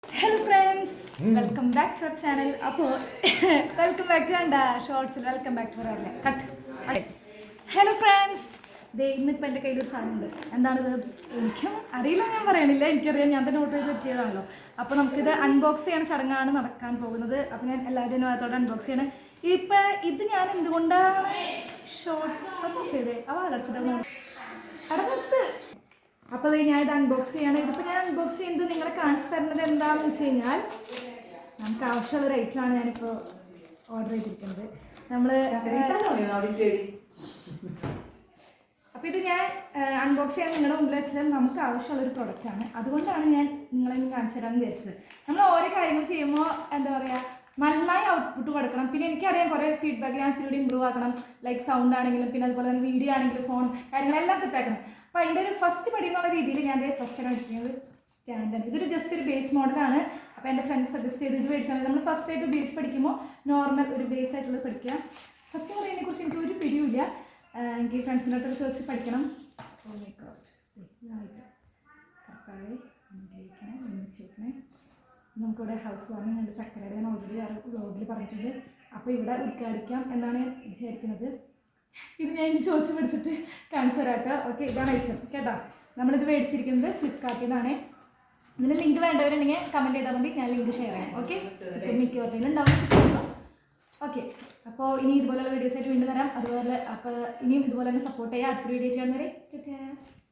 Hello friends, welcome back to our channel. Welcome back to Anda Shorts. Welcome back to our cut. Hello friends. ഇന്നിപ്പോൾ എൻ്റെ കയ്യിലൊരു സാധനമുണ്ട്. എന്താണിത്? എനിക്കും അറിയില്ല, ഞാൻ പറയണില്ല, എനിക്കറിയാം, ഞാൻ തന്നെ ഓർഡർ ചെയ്ത് എത്തിയതാണല്ലോ. അപ്പോൾ നമുക്കിത് അൺബോക്സ് ചെയ്യുന്ന ചടങ്ങാണ് നടക്കാൻ പോകുന്നത്. അപ്പോൾ ഞാൻ എല്ലാവരുടെയും ഭാഗത്തോടെ അൺബോക്സ് ചെയ്യണം. ഇപ്പം ഇത് ഞാൻ എന്തുകൊണ്ടാണ് ഷോർട്സ് അൺബോക്സ് ചെയ്തത്? അടച്ചിട്ട് അവിടെ നിർത്ത്. അപ്പോൾ ഞാൻ ഇത് അൺബോക്സ് ചെയ്യണം. ഇതിപ്പോൾ ഞാൻ അൺബോക്സ് ചെയ്യുന്നത് നിങ്ങളെ കാണിച്ചു തരുന്നത് എന്താണെന്ന് വെച്ച് കഴിഞ്ഞാൽ, നമുക്ക് ആവശ്യമുള്ളൊരു ഐറ്റമാണ് ഞാനിപ്പോൾ ഓർഡർ ചെയ്തിരിക്കുന്നത്. അപ്പോൾ ഇത് ഞാൻ അൺബോക്സ് ചെയ്യാൻ നിങ്ങളുടെ മുമ്പിൽ വെച്ചാൽ നമുക്ക് ആവശ്യമുള്ളൊരു പ്രൊഡക്റ്റാണ്. അതുകൊണ്ടാണ് ഞാൻ നിങ്ങളെ കാണിച്ചു തരാമെന്ന് വിചാരിച്ചത്. നമ്മൾ ഓരോ കാര്യങ്ങൾ ചെയ്യുമ്പോൾ എന്താ പറയുക, നന്നായി ഔട്ട്പുട്ട് കൊടുക്കണം. പിന്നെ എനിക്കറിയാം കുറേ ഫീഡ്ബാക്ക് ഞാൻ ഇത്തിരി ഇമ്പ്രൂവ് ആക്കണം. ലൈക്ക് സൗണ്ട് ആണെങ്കിലും പിന്നെ അതുപോലെ തന്നെ വീഡിയോ ആണെങ്കിലും ഫോൺ കാര്യങ്ങളെല്ലാം സെറ്റാക്കണം. അപ്പോൾ അതിൻ്റെ ഒരു ഫസ്റ്റ് പടി എന്നുള്ള രീതിയിൽ ഞാൻ ഫസ്റ്റ് ആണ് വെച്ചിരിക്കുന്നത് സ്റ്റാൻഡാണ്. ഇതൊരു ജസ്റ്റ് ഒരു ബേസ് മോഡലാണ്. അപ്പോൾ എൻ്റെ ഫ്രണ്ട്സ് സജസ്റ്റ് ചെയ്ത് ഇത് മേടിച്ചാൽ മതി. നമ്മൾ ഫസ്റ്റ് ആയിട്ട് ഉപയോഗിച്ച് പഠിക്കുമ്പോൾ നോർമൽ ഒരു ബേസ് ആയിട്ടുള്ളത് പഠിക്കുക. സത്യം പറയുന്നതിനെക്കുറിച്ച് എനിക്ക് ഒരു പിടിയുമില്ല. എനിക്ക് ഫ്രണ്ട്സിൻ്റെ അടുത്തൊക്കെ ചോദിച്ച് പഠിക്കണം. കറക്റ്റായി വെച്ചേക്കണേ. നമുക്കിവിടെ ഹൗസ് വാമിംഗ് ഉണ്ട്. ചക്കരയുടെ ഞാൻ ഓൾറെഡി വ്ലോഗിൽ പറഞ്ഞിട്ടുണ്ട്. അപ്പോൾ ഇവിടെ ഉദ്ഘാടിക്കാം എന്നാണ് ഞാൻ വിചാരിക്കുന്നത്. ഇത് ഞാൻ ഇനി ചോദിച്ച് പഠിച്ചിട്ട് കാണിച്ചു തരാം കേട്ടോ. ഓക്കെ, ഇതാണ് ഐറ്റം കേട്ടോ. നമ്മളിത് മേടിച്ചിരിക്കുന്നത് ഫ്ലിപ്കാർട്ടിൽ നിന്നാണ്. ഇതിന് ലിങ്ക് വേണ്ടവരുണ്ടെങ്കിൽ കമൻറ്റ് ചെയ്താൽ മതി, ഞാൻ ലിങ്ക് ഷെയർ ചെയ്യാം. ഓക്കെ, മിക്കവരുടെയും ഉണ്ടാവും. ഓക്കെ, അപ്പോൾ ഇനി ഇതുപോലെയുള്ള വീഡിയോസായിട്ട് വീണ്ടും തരാം. അതുപോലെ അപ്പോൾ ഇനിയും ഇതുപോലെ തന്നെ സപ്പോർട്ട് ചെയ്യാം. അടുത്തൊരു വീഡിയോ കാണുന്നവരെ